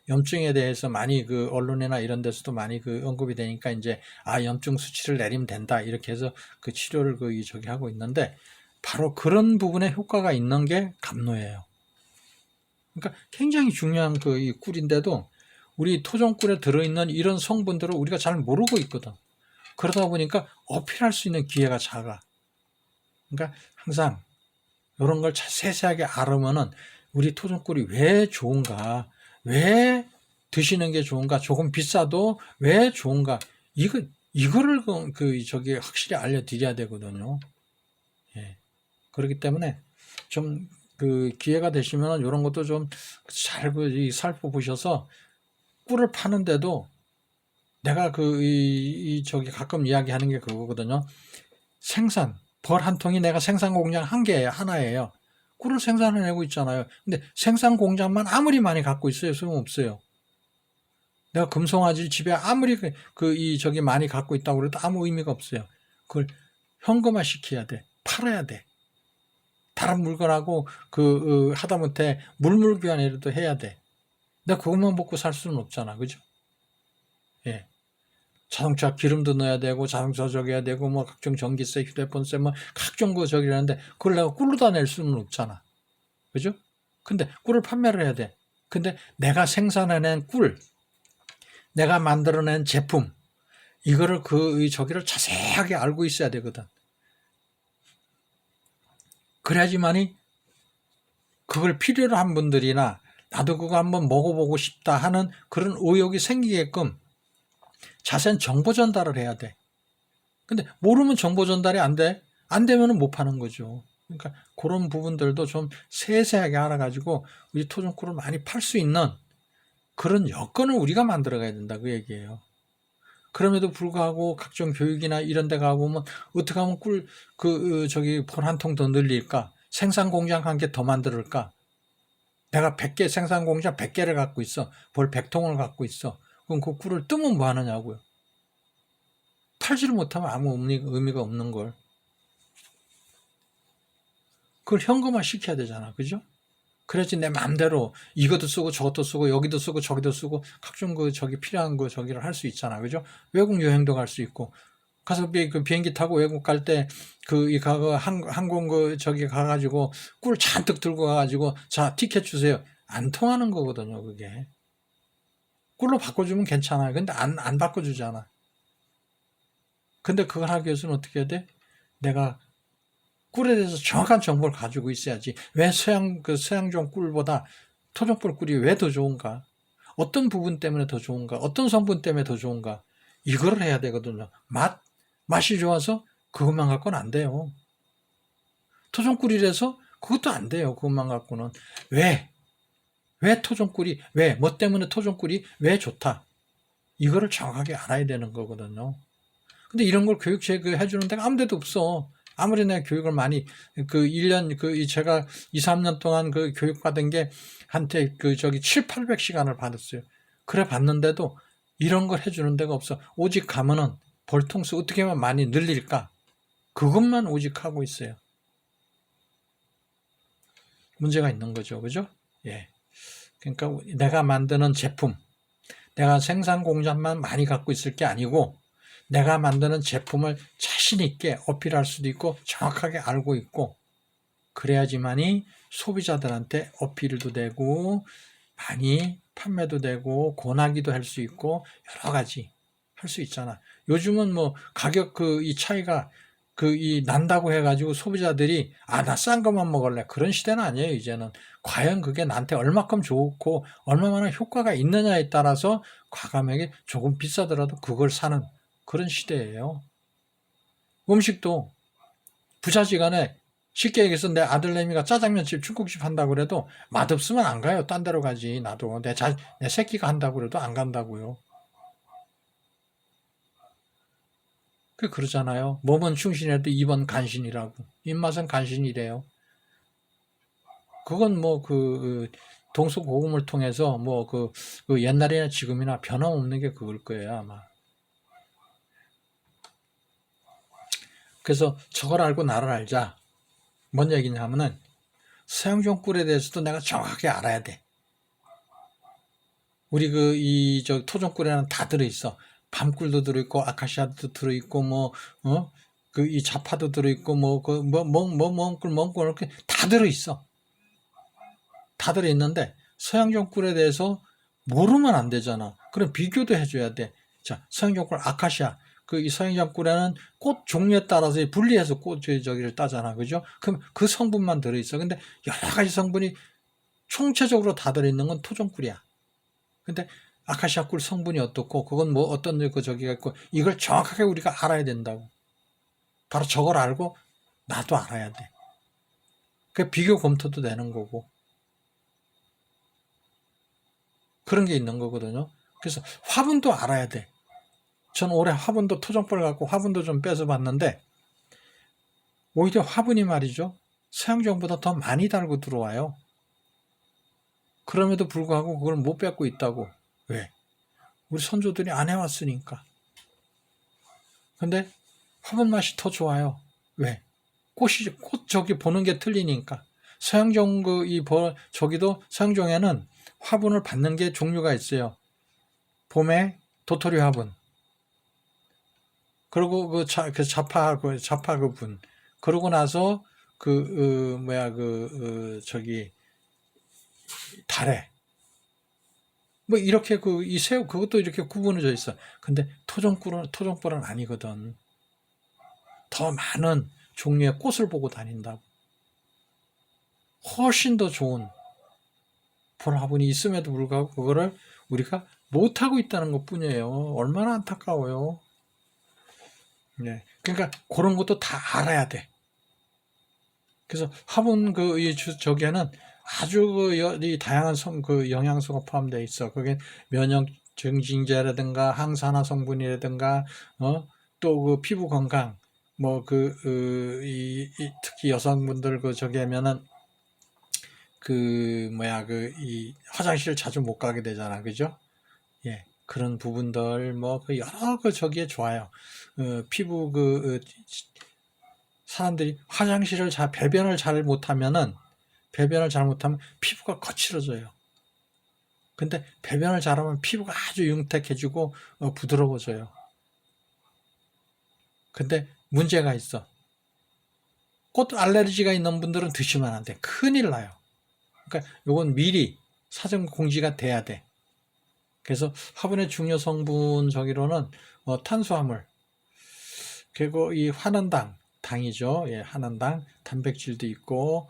염증에 대해서 많이 언론이나 이런 데서도 많이 언급이 되니까 이제 염증 수치를 내리면 된다. 이렇게 해서 치료를 저기 하고 있는데 바로 그런 부분에 효과가 있는 게 감로예요. 그러니까 굉장히 중요한 이 꿀인데도 우리 토종꿀에 들어있는 이런 성분들을 우리가 잘 모르고 있거든. 그러다 보니까 어필할 수 있는 기회가 작아. 그러니까 항상 이런 걸 세세하게 알으면은 우리 토종꿀이 왜 좋은가, 왜 드시는 게 좋은가? 조금 비싸도 왜 좋은가? 이거를 저기 확실히 알려드려야 되거든요. 예. 그렇기 때문에 좀 기회가 되시면 이런 것도 좀 잘 살펴보셔서 꿀을 파는데도 내가 저기 가끔 이야기하는 게 그거거든요. 벌 한 통이 내가 생산 공장 하나예요. 꿀을 생산해내고 있잖아요. 근데 생산 공장만 아무리 많이 갖고 있어요. 소용없어요. 내가 금송아지를 집에 아무리 저기 많이 갖고 있다고 그래도 아무 의미가 없어요. 그걸 현금화 시켜야 돼. 팔아야 돼. 다른 물건하고 하다못해 물물 교환이라도 해야 돼. 내가 그것만 먹고 살 수는 없잖아. 그죠? 예. 자동차 기름도 넣어야 되고, 자동차 저기 해야 되고, 뭐, 각종 전기세, 휴대폰세, 뭐, 각종 저기 하는데, 그걸 내가 꿀로 다 낼 수는 없잖아. 그죠? 근데 꿀을 판매를 해야 돼. 근데 내가 생산해낸 꿀, 내가 만들어낸 제품, 이거를 저기를 자세하게 알고 있어야 되거든. 그래야지만이 그걸 필요로 한 분들이나 나도 그거 한번 먹어보고 싶다 하는 그런 의욕이 생기게끔 자세한 정보 전달을 해야 돼. 근데 모르면 정보 전달이 안 돼. 안 되면 못 파는 거죠. 그러니까 그런 부분들도 좀 세세하게 알아가지고 우리 토종꿀을 많이 팔 수 있는 그런 여건을 우리가 만들어가야 된다 그 얘기예요. 그럼에도 불구하고 각종 교육이나 이런 데 가보면 어떻게 하면 저기 벌 한 통 더 늘릴까? 생산 공장 한 개 더 만들까? 내가 100개 생산 공장 100개를 갖고 있어. 벌 100통을 갖고 있어. 그럼 그 꿀을 뜨면 뭐 하느냐고요. 팔지를 못하면 아무 의미가 없는 걸. 그걸 현금화 시켜야 되잖아. 그죠? 그래야지 내 마음대로 이것도 쓰고 저것도 쓰고 여기도 쓰고 저기도 쓰고 각종 저기 필요한 저기를 할 수 있잖아. 그죠? 외국 여행도 갈 수 있고 가서 비행기 타고 외국 갈 때 항공 저기 가가지고 꿀 잔뜩 들고 가가지고 자 티켓 주세요. 안 통하는 거거든요. 그게 꿀로 바꿔주면 괜찮아요. 근데 안 바꿔주잖아. 근데 그걸 하기 위해서는 어떻게 해야 돼? 내가 꿀에 대해서 정확한 정보를 가지고 있어야지. 왜 서양종 꿀보다 토종꿀 꿀이 왜 더 좋은가? 어떤 부분 때문에 더 좋은가? 어떤 성분 때문에 더 좋은가? 이거를 해야 되거든요. 맛이 좋아서 그것만 갖고는 안 돼요. 토종꿀이라서 그것도 안 돼요. 그것만 갖고는. 왜 토종꿀이, 뭐 때문에 토종꿀이 왜 좋다? 이거를 정확하게 알아야 되는 거거든요. 근데 이런 걸 해주는 데가 아무 데도 없어. 아무리 내가 교육을 많이, 1년, 제가 2, 3년 동안 교육받은 게 한테 저기 7, 800시간을 받았어요. 그래 봤는데도 이런 걸 해주는 데가 없어. 오직 가면은 벌통수 어떻게 하면 많이 늘릴까? 그것만 오직 하고 있어요. 문제가 있는 거죠. 그죠? 예. 그러니까 내가 만드는 제품, 내가 생산 공장만 많이 갖고 있을 게 아니고 내가 만드는 제품을 자신 있게 어필할 수도 있고 정확하게 알고 있고 그래야지만이 소비자들한테 어필도 되고 많이 판매도 되고 권하기도 할 수 있고 여러 가지 할 수 있잖아. 요즘은 뭐 가격 이 차이가 난다고 해가지고 소비자들이 나 싼 것만 먹을래 그런 시대는 아니에요. 이제는 과연 그게 나한테 얼마큼 좋고 얼마나 효과가 있느냐에 따라서 과감하게 조금 비싸더라도 그걸 사는 그런 시대예요. 음식도 부자지간에 쉽게 얘기해서 내 아들내미가 짜장면집 중국집 한다고 그래도 맛없으면 안 가요. 딴 데로 가지. 나도 내 새끼가 한다고 그래도 안 간다고요. 그러잖아요. 몸은 충신해도 입은 간신이라고. 입맛은 간신이래요. 그건 뭐 동서고금을 통해서 뭐 옛날이나 지금이나 변함없는 게 그걸 거예요 아마. 그래서 저걸 알고 나를 알자. 뭔 얘기냐면은 서양종 꿀에 대해서도 내가 정확하게 알아야 돼. 우리 토종꿀에는 다 들어있어. 밤꿀도 들어있고 아카시아도 들어있고 이 자파도 들어있고 멍꿀 이렇게 다 들어있어. 다 들어있는데 서양종 꿀에 대해서 모르면 안 되잖아. 그럼 비교도 해줘야 돼. 자, 서양종 꿀 아카시아. 이 서양종 꿀에는 꽃 종류에 따라서 분리해서 저기를 따잖아. 그죠? 그럼 그 성분만 들어있어. 근데 여러 가지 성분이 총체적으로 다 들어있는 건 토종꿀이야. 근데 아카시아 꿀 성분이 어떻고 그건 뭐 어떤 그 저기가 있고 이걸 정확하게 우리가 알아야 된다고. 바로 저걸 알고 나도 알아야 돼. 그 비교 검토도 되는 거고 그런 게 있는 거거든요. 그래서 화분도 알아야 돼. 전 올해 화분도 토종벌 갖고 화분도 좀 빼서 봤는데 오히려 화분이 말이죠. 서양종보다 더 많이 달고 들어와요. 그럼에도 불구하고 그걸 못 뺏고 있다고. 왜? 우리 선조들이 안 해왔으니까. 근데 화분 맛이 더 좋아요. 왜? 꽃 저기 보는 게 틀리니까. 서양종 저기도 서양종에는 화분을 받는 게 종류가 있어요. 봄에 도토리 화분. 그리고 자파 그 분. 그러고 나서 저기 달에 뭐 이렇게 이 새우 그것도 이렇게 구분해져 있어. 근데 토종벌은 아니거든. 더 많은 종류의 꽃을 보고 다닌다고. 훨씬 더 좋은 화분이 있음에도 불구하고 그거를 우리가 못하고 있다는 것 뿐이에요. 얼마나 안타까워요. 네. 그러니까 그런 것도 다 알아야 돼. 그래서 화분 저기에는 아주 이 다양한 영양소가 포함되어 있어. 그게 면역 증진제라든가 항산화 성분이라든가 또 피부 건강 특히 여성분들 저기 하면은 이 화장실 자주 못 가게 되잖아. 그죠? 예. 그런 부분들 여러 저기에 좋아요. 피부 사람들이 배변을 잘못하면 피부가 거칠어져요. 근데 배변을 잘하면 피부가 아주 윤택해지고 부드러워져요. 근데 문제가 있어. 꽃 알레르기가 있는 분들은 드시면 안 돼. 큰일 나요. 그러니까 요건 미리 사전 공지가 돼야 돼. 그래서 화분의 중요 성분 저기로는 탄수화물, 그리고 이 당이죠. 예, 환원당, 단백질도 있고,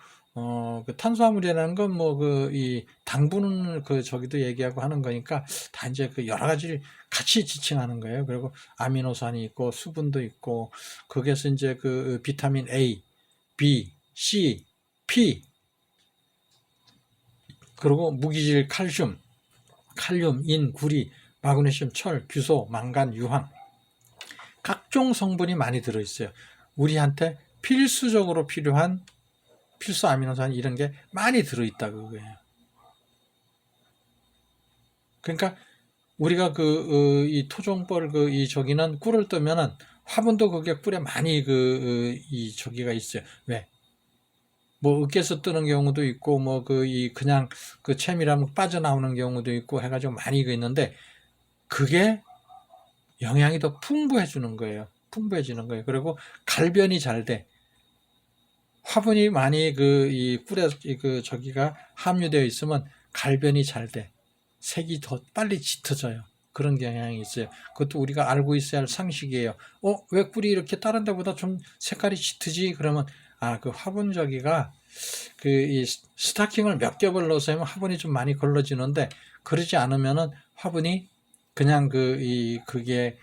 탄수화물이라는 건 이 당분은 저기도 얘기하고 하는 거니까 다 이제 여러 가지를 같이 지칭하는 거예요. 그리고 아미노산이 있고, 수분도 있고, 거기에서 이제 비타민 A, B, C, P, 그리고 무기질 칼슘, 인, 구리, 마그네슘, 철, 규소, 망간, 유황. 각종 성분이 많이 들어있어요. 우리한테 필수적으로 필요한 필수 아미노산 이런 게 많이 들어있다 그거예요. 그러니까 우리가 이 토종벌 이 저기는 꿀을 뜨면은 화분도 그게 꿀에 많이 이 저기가 있어요. 왜? 뭐 으깨서 뜨는 경우도 있고 그냥 채밀하면 빠져나오는 경우도 있고 해가지고 많이 있는데 그게 영양이 더 풍부해지는 거예요. 그리고 갈변이 잘 돼. 화분이 많이 이 꿀에 저기가 함유되어 있으면 갈변이 잘 돼. 색이 더 빨리 짙어져요. 그런 경향이 있어요. 그것도 우리가 알고 있어야 할 상식이에요. 왜 꿀이 이렇게 다른 데보다 좀 색깔이 짙으지? 그러면 그 화분 저기가 이 스타킹을 몇 겹을 넣어서 하면 화분이 좀 많이 걸러지는데 그러지 않으면은 화분이 그냥 그게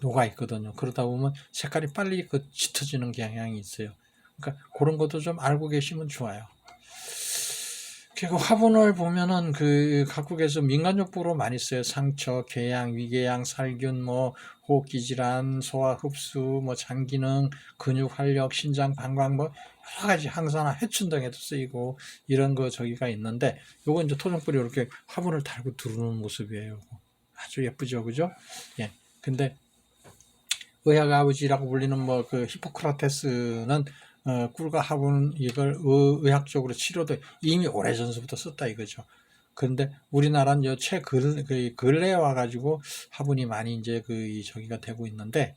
녹아 있거든요. 그러다 보면 색깔이 빨리 짙어지는 경향이 있어요. 그러니까 그런 것도 좀 알고 계시면 좋아요. 그리고 화분을 보면은 각국에서 민간요법으로 많이 써요. 상처, 궤양, 위궤양, 살균, 호흡기 질환, 소화 흡수, 장 기능, 근육 활력, 신장 방광 여러 가지 항산화, 해충 등에도 쓰이고 이런 저기가 있는데 요건 이제 토종뿌리 이렇게 화분을 달고 두르는 모습이에요. 아주 예쁘죠, 그죠? 예. 근데 의학 아버지라고 불리는 히포크라테스는 꿀과 화분 이걸 의학적으로 치료도 이미 오래전부터 썼다 이거죠. 그런데 우리나라는 근래에 와가지고 화분이 많이 이제 저기가 되고 있는데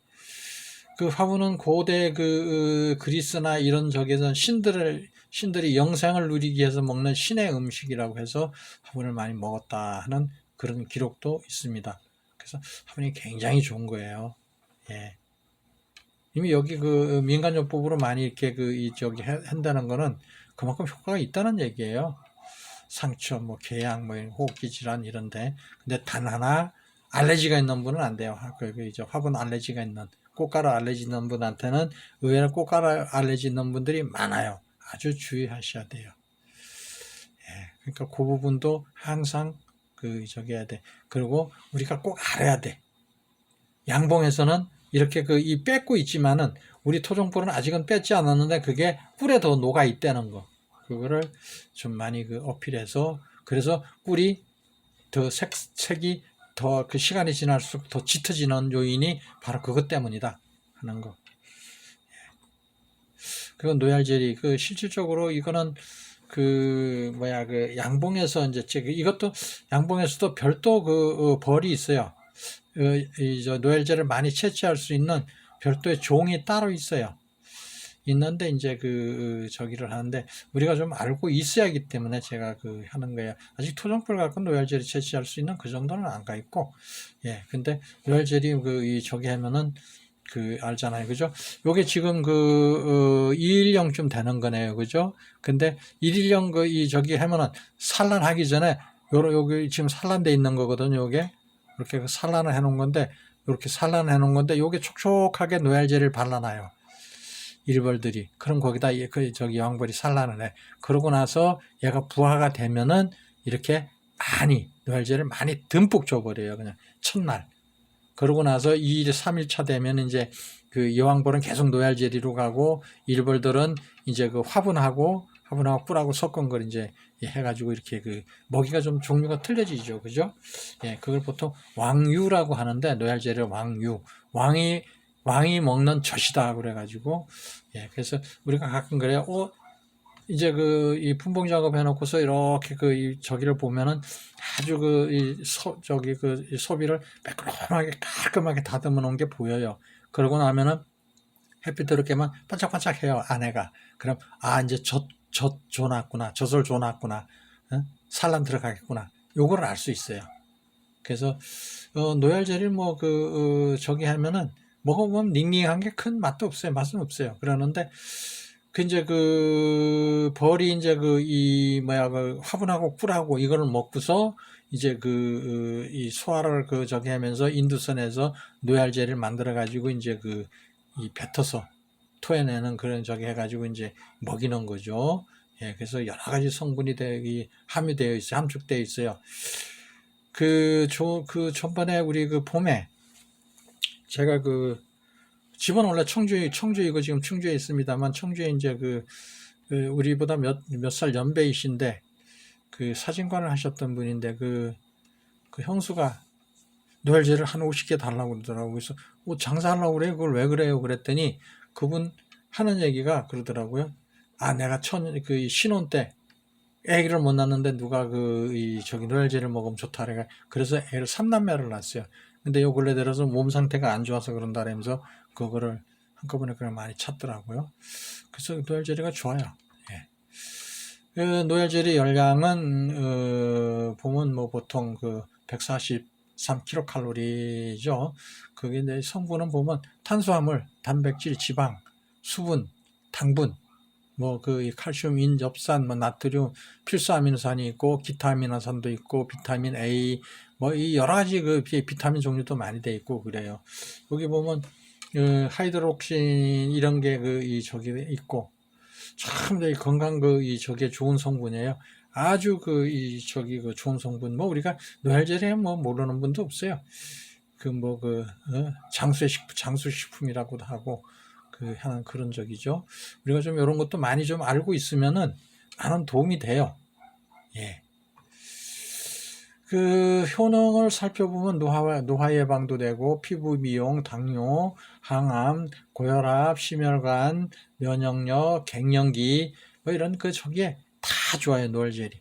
화분은 고대 그리스나 이런 적에서 신들이 영생을 누리기 위해서 먹는 신의 음식이라고 해서 화분을 많이 먹었다 하는 그런 기록도 있습니다. 그래서 화분이 굉장히 좋은 거예요. 예. 이미 여기 민간요법으로 많이 이렇게 저기 한다는 거는 그만큼 효과가 있다는 얘기예요. 상처, 뭐 궤양, 뭐 호흡기 질환 이런데, 근데 단 하나 알레르기가 있는 분은 안 돼요. 이제 화분 알레르기가 있는, 꽃가루 알레르기 있는 분한테는 의외로 꽃가루 알레르기 있는 분들이 많아요. 아주 주의하셔야 돼요. 예, 그러니까 그 부분도 항상 저기 해야 돼. 그리고 우리가 꼭 알아야 돼. 양봉에서는 이렇게 이 뺏고 있지만은 우리 토종벌은 아직은 뺏지 않았는데 그게 꿀에 더 녹아 있다는 거. 그거를 좀 많이 어필해서, 그래서 꿀이 더 색이 더 시간이 지날수록 더 짙어지는 요인이 바로 그것 때문이다 하는 거. 그건 노얄젤리. 실질적으로 이거는 양봉에서 이제 이것도 양봉에서도 별도 벌이 있어요. 노얄젤을 많이 채취할 수 있는 별도의 종이 따로 있어요. 있는데 이제 저기를 하는데 우리가 좀 알고 있어야 하기 때문에 제가 하는 거예요. 아직 토종벌 갖고 노얄젤이 채취할 수 있는 그 정도는 안 가 있고, 예, 근데 노얄젤이 저기 하면은 알잖아요. 그죠? 요게 지금 2일령쯤 되는 거네요. 그죠? 근데 1일령 저기 하면은 산란하기 전에 여기 지금 산란돼 있는 거거든요. 요게 이렇게 산란을 해 놓은 건데, 이렇게 산란해 놓은 건데 요게 촉촉하게 노얄젤을 발라놔요. 일벌들이. 그럼 거기다 저기 여왕벌이 산란을 해. 그러고 나서 얘가 부화가 되면은 이렇게 많이 노얄젤을 많이 듬뿍 줘버려요. 그냥 첫날. 그러고 나서 2일, 3일차 되면 이제 여왕벌은 계속 노얄젤리로 가고, 일벌들은 이제 화분하고 꿀하고 섞은 걸 이제 해가지고 이렇게 먹이가 좀 종류가 틀려지죠. 그죠? 예, 그걸 보통 왕유라고 하는데, 노얄젤리 왕유. 왕이 먹는 젖이다. 그래가지고, 예, 그래서 우리가 가끔 그래요. 이제 이 분봉 작업 해놓고서 이렇게 저기를 보면은 아주 소비를 매끄러하게 깔끔하게 다듬어 놓은 게 보여요. 그러고 나면은 햇빛 들어오면 반짝반짝해요, 안에가. 그럼 이제 젖 줘놨구나, 젖을 줘놨구나, 산란 들어가겠구나. 요거를 알 수 있어요. 그래서 노얄젤리 저기 하면은 먹어보면 닝닝한 게 큰 맛도 없어요. 맛은 없어요. 그러는데 이제 벌이 이제 화분하고 꿀하고 이거를 먹고서 이제 이 소화를 저기 하면서 인두선에서 노얄젤을 만들어 가지고 이제 이 뱉어서 토해내는 그런 저기 해가지고 이제 먹이는 거죠. 예, 그래서 여러 가지 성분이 함유되어 있어요. 함축되어 있어요. 전번에 우리 봄에 제가 집은 원래 청주이고 지금 충주에 있습니다만, 청주에 이제 우리보다 몇 살 연배이신데, 사진관을 하셨던 분인데, 형수가 노얄젤을 한 50개 달라고 그러더라고요. 그래서, 장사하려고 그래? 그걸 왜 그래요? 그랬더니, 그분 하는 얘기가 그러더라고요. 내가 신혼 때, 애기를 못 낳는데 누가 저기 노얄젤을 먹으면 좋다 그래서 애를 3남매를 낳았어요. 근데 요 근래 들어서 몸 상태가 안 좋아서 그런다면서 그거를 한꺼번에 그냥 많이 찾더라고요. 그래서 노얄젤리가 좋아요. 예. 노얄젤리 열량은 보면 보통 143kcal죠. 그게 이제 성분은 보면 탄수화물, 단백질, 지방, 수분, 당분, 칼슘, 인, 엽산, 나트륨, 필수 아미노산이 있고, 기타 아미노산도 있고, 비타민 A, 이 여러 가지 비타민 종류도 많이 돼 있고, 그래요. 여기 보면, 하이드록신, 이런 게 저기 있고, 참, 건강 저게 좋은 성분이에요. 아주 좋은 성분. 우리가 노얄젤리 모르는 분도 없어요. 장수식품이라고도 하고, 하는 그런 적이죠. 우리가 좀 이런 것도 많이 좀 알고 있으면은 많은 도움이 돼요. 예. 효능을 살펴보면 노화 예방도 되고, 피부 미용, 당뇨, 항암, 고혈압, 심혈관, 면역력, 갱년기, 이런 저기에 다 좋아요, 노얄젤리.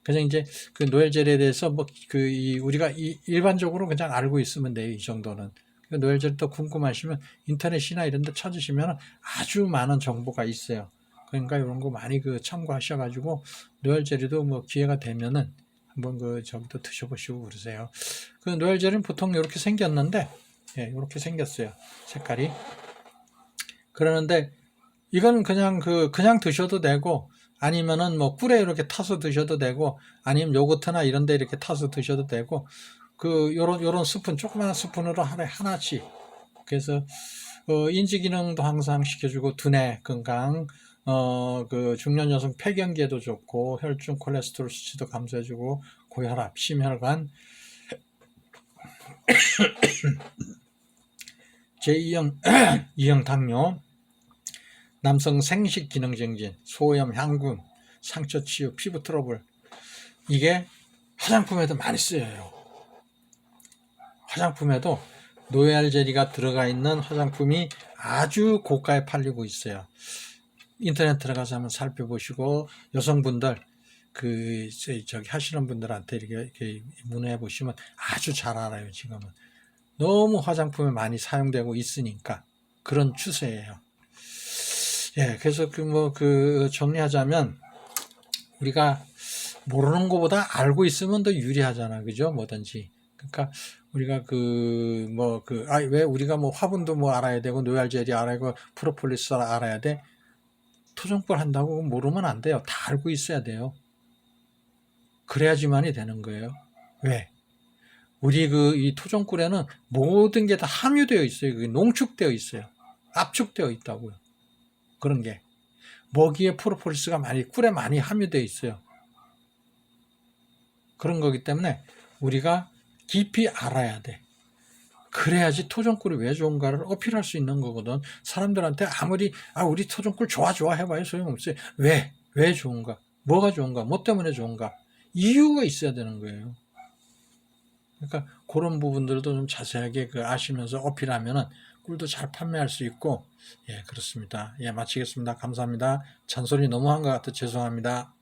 그냥 이제 노얄젤리에 대해서 우리가 일반적으로 그냥 알고 있으면 돼요, 이 정도는. 노얄젤리 또 궁금하시면 인터넷이나 이런 데 찾으시면 아주 많은 정보가 있어요. 그러니까 이런 거 많이 참고하셔가지고, 노얄젤리도 기회가 되면은 한번 저기도 드셔보시고 그러세요. 노얄젤리는 보통 이렇게 생겼는데, 예, 이렇게 생겼어요. 색깔이. 그러는데, 이건 그냥 드셔도 되고, 아니면은 뭐 꿀에 이렇게 타서 드셔도 되고, 아니면 요거트나 이런 데 이렇게 타서 드셔도 되고, 요런 스푼, 조그마한 스푼으로 하루에 하나씩. 그래서, 인지 기능도 항상 시켜주고, 두뇌 건강, 중년 여성 폐경기에도 좋고, 혈중 콜레스테롤 수치도 감소해주고, 고혈압, 심혈관, 제2형, 2형 당뇨, 남성 생식 기능 증진, 소염, 향균, 상처 치유, 피부 트러블. 이게 화장품에도 많이 쓰여요. 화장품에도 노얄 젤리가 들어가 있는 화장품이 아주 고가에 팔리고 있어요. 인터넷 들어가서 한번 살펴보시고, 여성분들 저기 하시는 분들한테 이렇게 문의해 보시면 아주 잘 알아요. 지금은 너무 화장품에 많이 사용되고 있으니까 그런 추세예요. 예, 그래서 정리하자면, 우리가 모르는 것보다 알고 있으면 더 유리하잖아, 그죠? 뭐든지. 그러니까 우리가 왜 우리가 뭐 화분도 뭐 알아야 되고, 노얄젤이 알아야 되고, 프로폴리스 알아야 돼? 토종꿀 한다고 모르면 안 돼요. 다 알고 있어야 돼요. 그래야지만이 되는 거예요. 왜? 우리 이 토종꿀에는 모든 게 다 함유되어 있어요. 그게 농축되어 있어요. 압축되어 있다고요. 그런 게. 먹이에 프로폴리스가 꿀에 많이 함유되어 있어요. 그런 거기 때문에 우리가 깊이 알아야 돼. 그래야지 토종꿀이 왜 좋은가를 어필할 수 있는 거거든. 사람들한테 아무리 우리 토종꿀 좋아 해봐요. 소용없어요. 왜 좋은가? 뭐가 좋은가? 뭐 때문에 좋은가? 이유가 있어야 되는 거예요. 그러니까 그런 부분들도 좀 자세하게 아시면서 어필하면은 꿀도 잘 판매할 수 있고, 예, 그렇습니다. 예, 마치겠습니다. 감사합니다. 잔소리 너무 한 것 같아 죄송합니다.